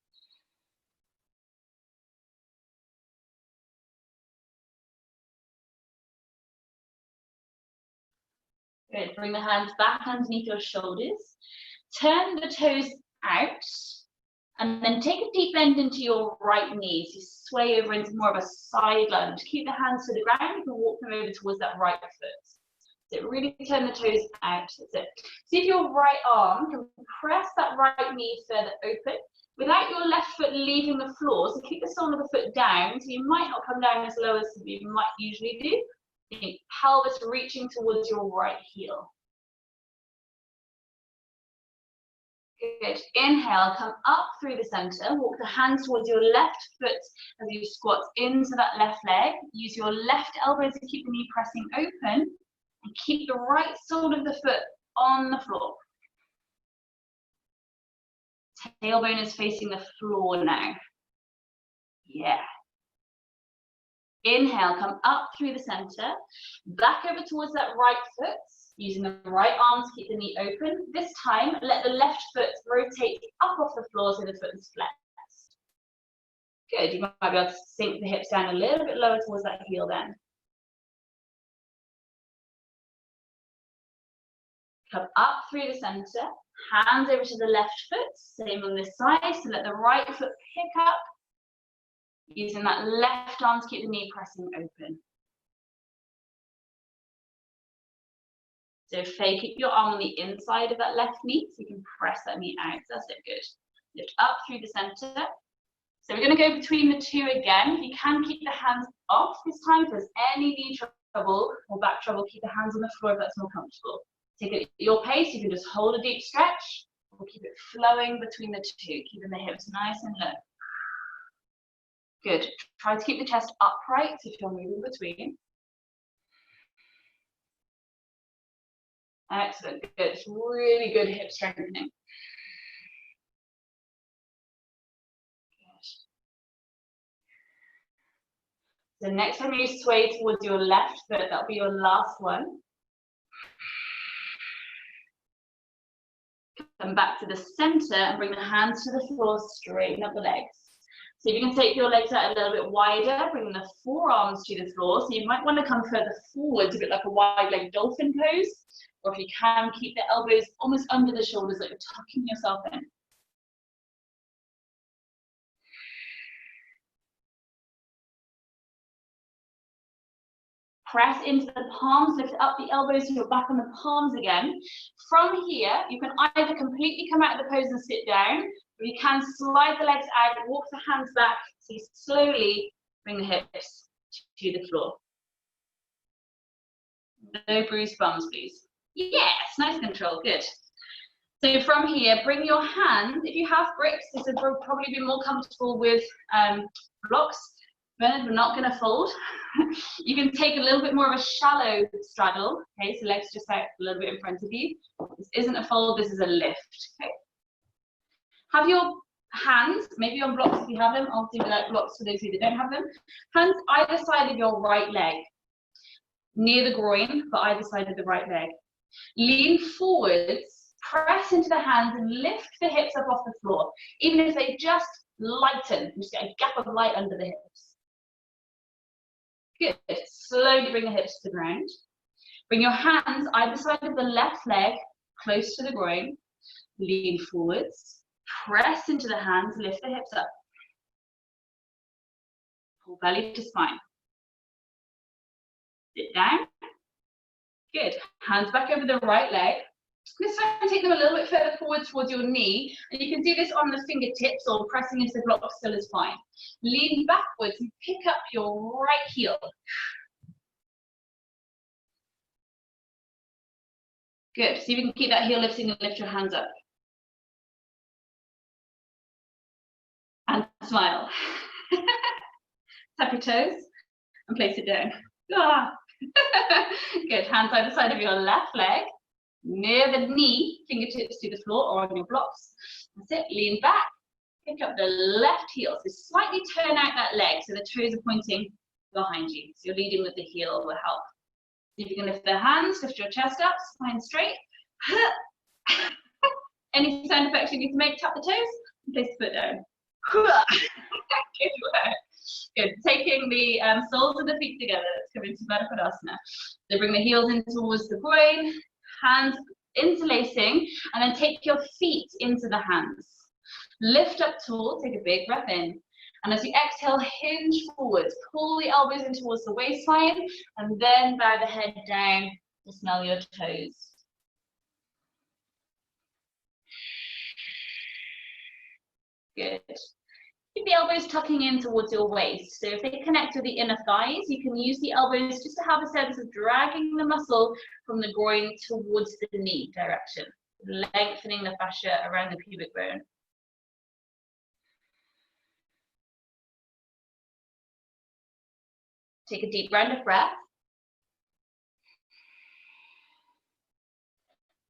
Good. Bring the hands back underneath your shoulders. Turn the toes out. And then take a deep bend into your right knee. So you sway over into more of a side lunge. Keep the hands to the ground. You can walk them over towards that right foot. So really turn the toes out. That's it. See if your right arm can press that right knee further open without your left foot leaving the floor. So keep the sole of the foot down. So you might not come down as low as you might usually do. Pelvis reaching towards your right heel. Good. Inhale, come up through the center. Walk the hands towards your left foot as you squat into that left leg. Use your left elbow to keep the knee pressing open and keep the right sole of the foot on the floor. Tailbone is facing the floor now. Yeah. Inhale, come up through the center, back over towards that right foot, using the right arm to keep the knee open. This time, let the left foot rotate up off the floor so the foot is flexed. Good, you might be able to sink the hips down a little bit lower towards that heel then. Come up through the center, hands over to the left foot, same on this side, so let the right foot pick up. Using that left arm to keep the knee pressing open. So Faye, keep your arm on the inside of that left knee so you can press that knee out. That's it, good. Lift up through the center. So we're going to go between the two again. If you can keep the hands off this time, if there's any knee trouble or back trouble, keep the hands on the floor if that's more comfortable. Take it at your pace. You can just hold a deep stretch or keep it flowing between the two, keeping the hips nice and low. Good. Try to keep the chest upright if you're moving between. Excellent. Good. It's really good hip strengthening. So next time you sway towards your left foot, that'll be your last one. Come back to the center and bring the hands to the floor, straighten up the legs. So you can take your legs out a little bit wider, bring the forearms to the floor. So you might want to come further forwards, a bit like a wide leg dolphin pose. Or if you can, keep the elbows almost under the shoulders, like you're tucking yourself in. Press into the palms, lift up the elbows so you're back on the palms again. From here, you can either completely come out of the pose and sit down, or you can slide the legs out, walk the hands back, so you slowly bring the hips to the floor. No bruised bums, please. Yes, nice control, good. So from here, bring your hands, if you have bricks, this will probably be more comfortable with blocks. Bernard, we're not going to fold. You can take a little bit more of a shallow straddle. Okay, so legs just out a little bit in front of you. This isn't a fold, this is a lift. Okay. Have your hands, maybe on blocks if you have them, I'll do without blocks for those who don't have them. Hands either side of your right leg, near the groin, but either side of the right leg. Lean forwards, press into the hands and lift the hips up off the floor. Even if they just lighten, just get a gap of light under the hips. Good. Slowly bring the hips to the ground. Bring your hands either side of the left leg, close to the groin. Lean forwards, press into the hands, lift the hips up. Pull belly to spine. Sit down. Good. Hands back over the right leg. This time take them a little bit further forward towards your knee, and you can do this on the fingertips or pressing into the blocks still is fine. Lean backwards and pick up your right heel. Good. See if you can keep that heel lifting and lift your hands up. And smile. Tap your toes and place it down. Ah. Good. Hands either side of your left leg. Near the knee, fingertips to the floor or on your blocks. That's it. Lean back. Pick up the left heel. So slightly turn out that leg so the toes are pointing behind you. So you're leading with the heel will help. See if you can lift the hands, lift your chest up, spine straight. Any sound effects you need to make, tap the toes, and place the foot down. Good work. Good. Taking the soles of the feet together, let's come into Baddha Padasana. So bring the heels in towards the groin, hands interlacing, and then take your feet into the hands. Lift up tall, take a big breath in. And as you exhale, hinge forwards, pull the elbows in towards the waistline, and then bow the head down to smell your toes. Good. Keep the elbows tucking in towards your waist. So if they connect with the inner thighs, you can use the elbows just to have a sense of dragging the muscle from the groin towards the knee direction, lengthening the fascia around the pubic bone. Take a deep round of breath.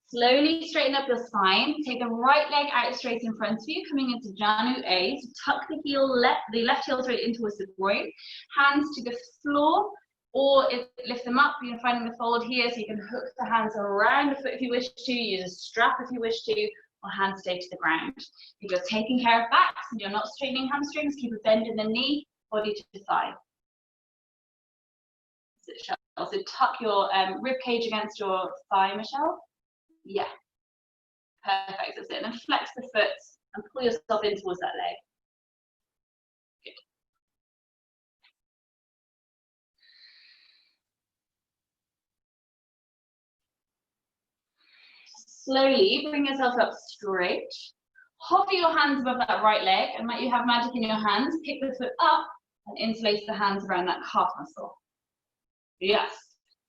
Slowly straighten up your spine. Take the right leg out straight in front of you, coming into Janu A. So tuck the left heel straight in towards the groin. Hands to the floor, or lift them up. You're finding the fold here, so you can hook the hands around the foot if you wish to. Use a strap if you wish to, or hands stay to the ground. If you're taking care of backs and you're not straightening hamstrings, keep a bend in the knee, body to thigh. So tuck your rib cage against your thigh, Michelle. Yeah, perfect. That's it. And then flex the foot and pull yourself in towards that leg. Good. Slowly bring yourself up straight. Hover your hands above that right leg, and might you have magic in your hands, pick the foot up and interlace the hands around that calf muscle. Yes.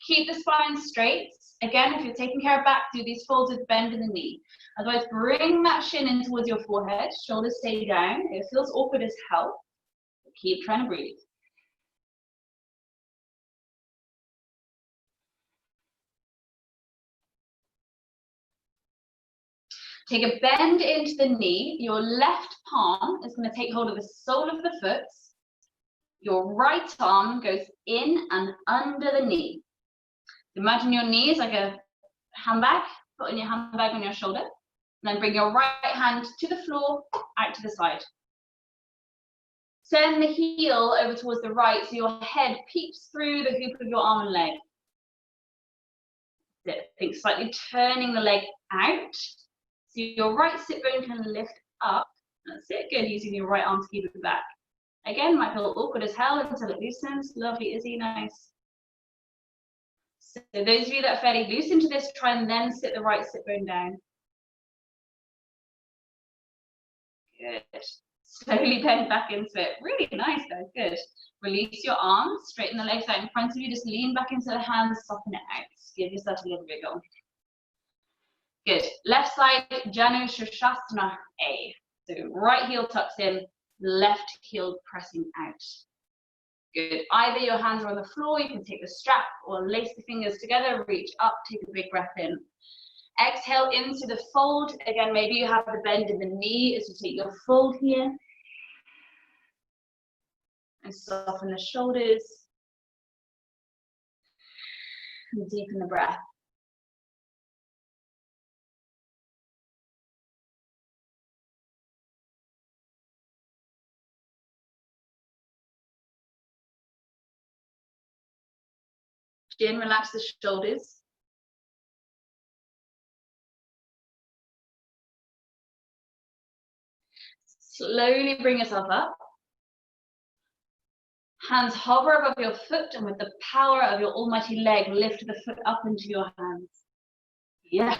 Keep the spine straight. Again, if you're taking care of back, do these folds with bend in the knee. Otherwise, bring that shin in towards your forehead. Shoulders stay down. It feels awkward as hell. Keep trying to breathe. Take a bend into the knee. Your left palm is going to take hold of the sole of the foot. Your right arm goes in and under the knee. Imagine your knee is like a handbag. Put your handbag on your shoulder. And then bring your right hand to the floor, out to the side. Send the heel over towards the right so your head peeps through the hoop of your arm and leg. Think slightly turning the leg out. So your right sit bone can lift up. That's it, good, using your right arm to keep it back. Again, might feel awkward as hell until it loosens. Lovely, Izzy, nice. So those of you that are fairly loose into this, try and then sit the right sit bone down. Good. Slowly bend back into it. Really nice, guys, good. Release your arms, straighten the legs out in front of you, just lean back into the hands, soften it out. Just give yourself a little wiggle. Good. Left side, Janu Shirshasana A. So right heel tucks in, left heel pressing out. Good. Either your hands are on the floor, you can take the strap or lace the fingers together, reach up, take a big breath in. Exhale into the fold. Again, maybe you have the bend in the knee as you take your fold here. And soften the shoulders. And deepen the breath. Chin, relax the shoulders. Slowly bring yourself up. Hands hover above your foot, and with the power of your almighty leg, lift the foot up into your hands. Yes,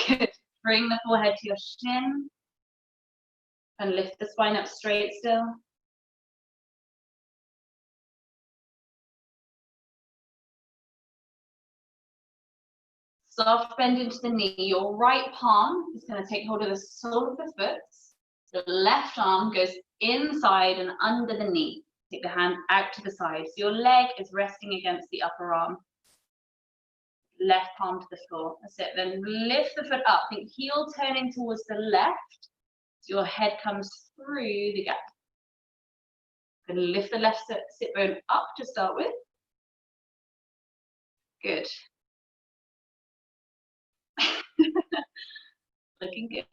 good. Bring the forehead to your shin and lift the spine up straight still. Soft bend into the knee. Your right palm is going to take hold of the sole of the foot. The left arm goes inside and under the knee. Take the hand out to the side. So your leg is resting against the upper arm. Left palm to the floor. That's it. Then lift the foot up. Think heel turning towards the left. So your head comes through the gap. Then lift the left sit bone up to start with. Good. Looking good.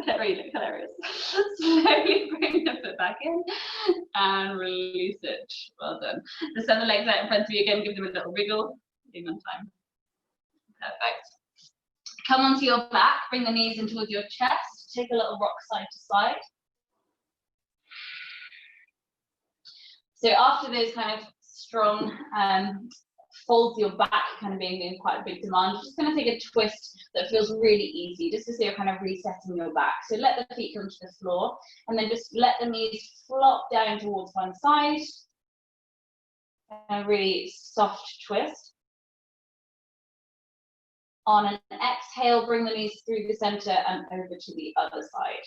Sarah, you look hilarious. Slowly bring the foot back in and release it. Well done. Just send the legs out in front of you again, give them a little wiggle. Doing on time. Perfect. Come onto your back, bring the knees in towards your chest. Take a little rock side to side. So after those kind of strong folds of your back kind of being in quite a big demand, you're just going to take a twist that feels really easy, just to see you're kind of resetting your back. So let the feet come to the floor, and then just let the knees flop down towards one side. A really soft twist. On an exhale, bring the knees through the center and over to the other side.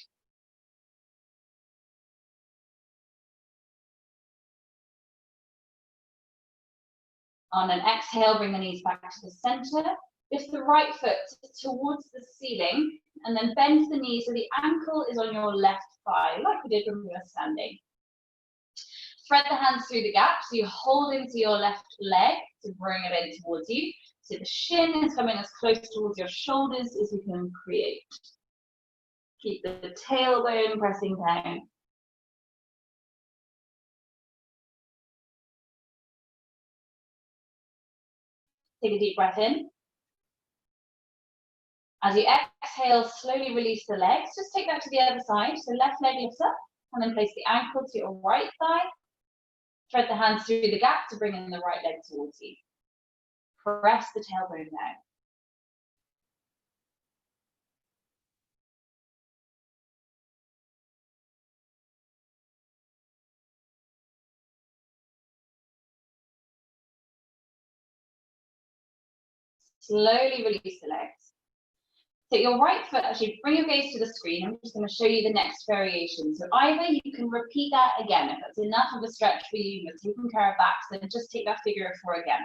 On an exhale, bring the knees back to the center. Lift the right foot towards the ceiling, and then bend the knee so the ankle is on your left thigh, like we did when we were standing. Thread the hands through the gap, so you hold into your left leg to bring it in towards you. So the shin is coming as close towards your shoulders as you can create. Keep the tailbone pressing down. Take a deep breath in. As you exhale, slowly release the legs. Just take that to the other side. So left leg lifts up, and then place the ankle to your right thigh. Thread the hands through the gap to bring in the right leg towards you. Press the tailbone down. Slowly release the legs. Take your right foot, actually bring your gaze to the screen. I'm just going to show you the next variation. So either you can repeat that again. If that's enough of a stretch for you, you're taking care of backs, then just take that figure of 4 again.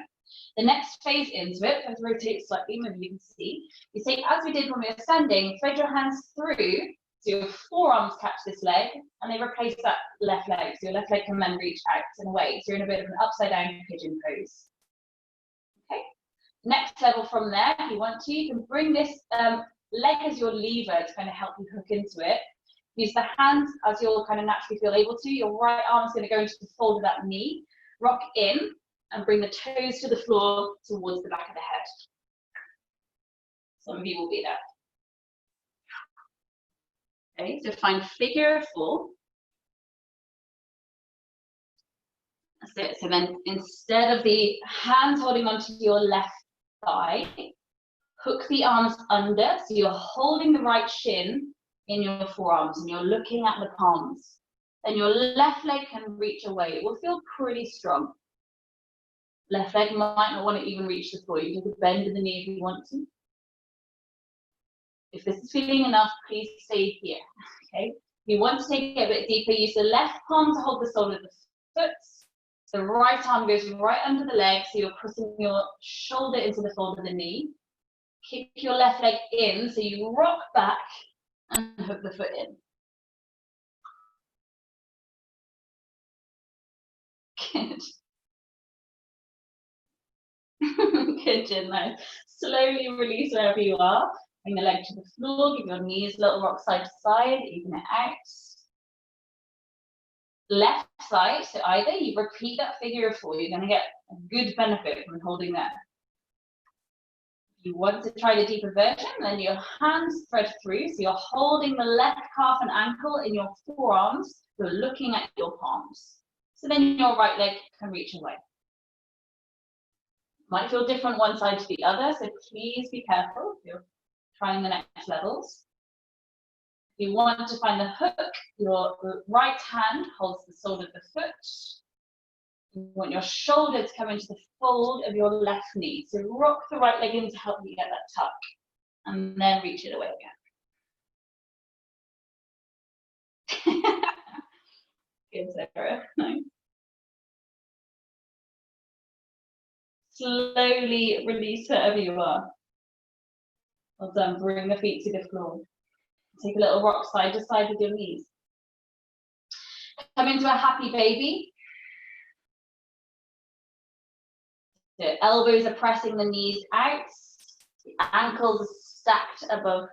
The next phase into it, let's rotate slightly, maybe you can see. You take, as we did when we were standing, thread your hands through, so your forearms catch this leg, and they replace that left leg. So your left leg can then reach out and away. So you're in a bit of an upside down pigeon pose. Okay. Next level from there, if you want to, you can bring this leg as your lever to kind of help you hook into it. Use the hands as you'll kind of naturally feel able to. Your right arm is going to go into the fold of that knee. Rock in and bring the toes to the floor towards the back of the head. Some of you will be there. Okay, so find figure of 4. That's it. So then instead of the hands holding onto your left thigh, hook the arms under, so you're holding the right shin in your forearms and you're looking at the palms. Then your left leg can reach away. It will feel pretty strong. Left leg might not want to even reach the floor. You can bend in the knee if you want to. If this is feeling enough, please stay here. Okay. If you want to take it a bit deeper, use the left palm to hold the sole of the foot. The right arm goes right under the leg, so you're putting your shoulder into the fold of the knee. Kick your left leg in, so you rock back and hook the foot in. Good. Good, Jen. Nice. Slowly release wherever you are. Bring the leg to the floor, give your knees a little rock side to side, even it out. Left side, so either you repeat that figure of 4, you're going to get a good benefit from holding there. you want to try the deeper version, then your hands spread through. So you're holding the left calf and ankle in your forearms. You're looking at your palms. So then your right leg can reach away. Might feel different one side to the other, so please be careful if you're trying the next levels. If you want to find the hook, your right hand holds the sole of the foot. You want your shoulder to come into the fold of your left knee. So rock the right leg in to help you get that tuck, and then reach it away again. Good, Sarah. Nice. Slowly release wherever you are. Well done. Bring the feet to the floor. Take a little rock side to side with your knees. Come into a happy baby. The elbows are pressing the knees out. The ankles are stacked above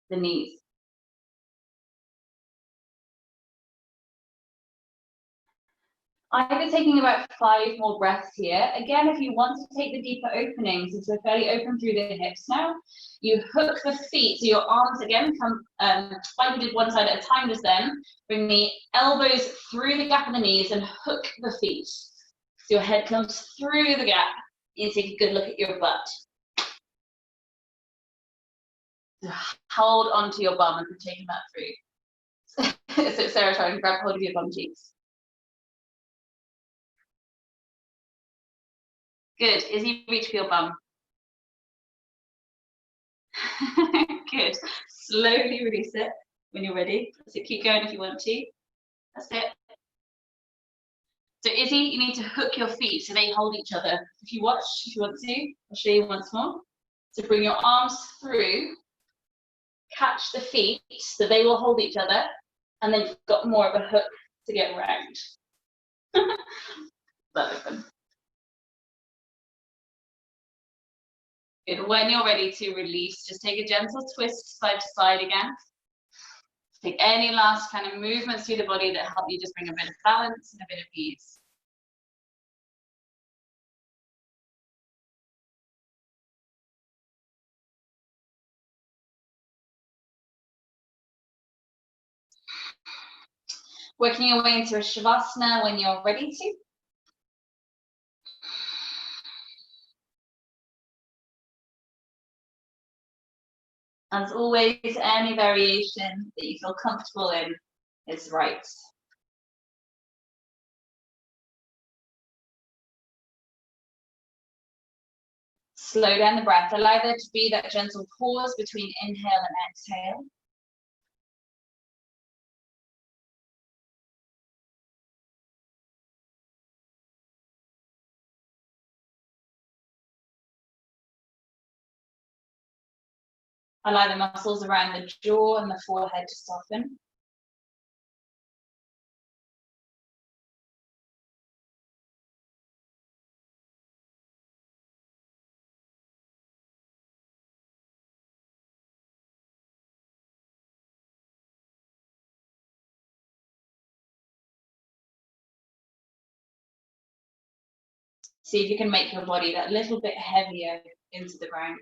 the knees. I've been taking about 5 more breaths here. Again, if you want to take the deeper openings, so we're fairly open through the hips now, you hook the feet, so your arms again come, like we did one side at a time just then, bring the elbows through the gap of the knees and hook the feet. So your head comes through the gap. You take a good look at your butt. So hold onto your bum and taking that through. So Sarah, try and grab hold of your bum cheeks. Good. Izzy, reach for your bum. Good. Slowly release it when you're ready. So keep going if you want to. That's it. So Izzy, you need to hook your feet so they hold each other. If you watch, if you want to, I'll show you once more. So bring your arms through, catch the feet so they will hold each other, and then you've got more of a hook to get around. That open. Good. When you're ready to release, just take a gentle twist side to side again. Take any last kind of movements through the body that help you just bring a bit of balance and a bit of ease. Working your way into a Shavasana when you're ready to. As always, any variation that you feel comfortable in is right. Slow down the breath. Allow there to be that gentle pause between inhale and exhale. Allow the muscles around the jaw and the forehead to soften. See if you can make your body that little bit heavier into the ground.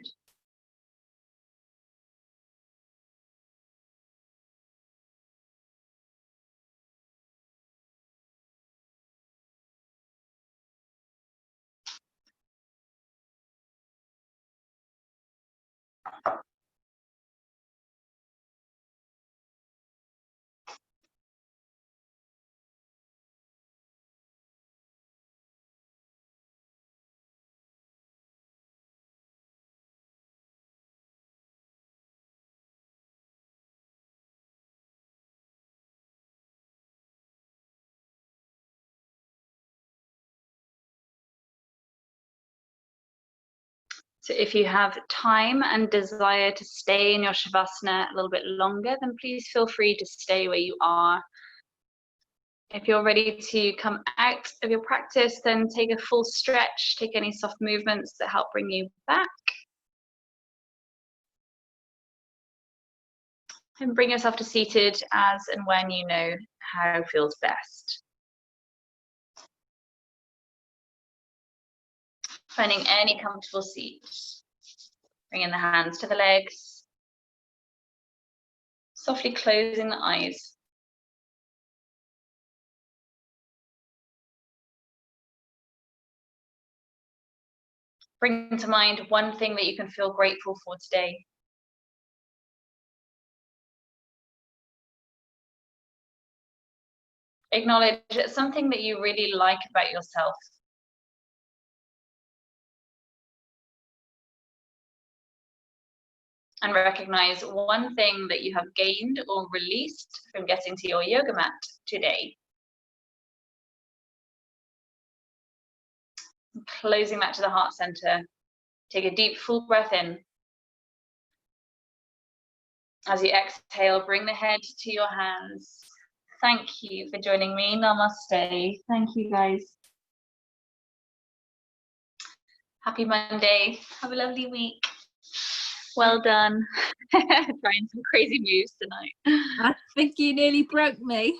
So if you have time and desire to stay in your Shavasana a little bit longer, then please feel free to stay where you are. If you're ready to come out of your practice, then take a full stretch, take any soft movements that help bring you back. And bring yourself to seated as and when you know how feels best. Finding any comfortable seat. Bringing the hands to the legs. Softly closing the eyes. Bring to mind one thing that you can feel grateful for today. Acknowledge something that you really like about yourself. And recognize one thing that you have gained or released from getting to your yoga mat today. Closing that to the heart center. Take a deep, full breath in. As you exhale, bring the head to your hands. Thank you for joining me. Namaste. Thank you, guys. Happy Monday. Have a lovely week. Well done. Trying some crazy moves tonight. I think you nearly broke me.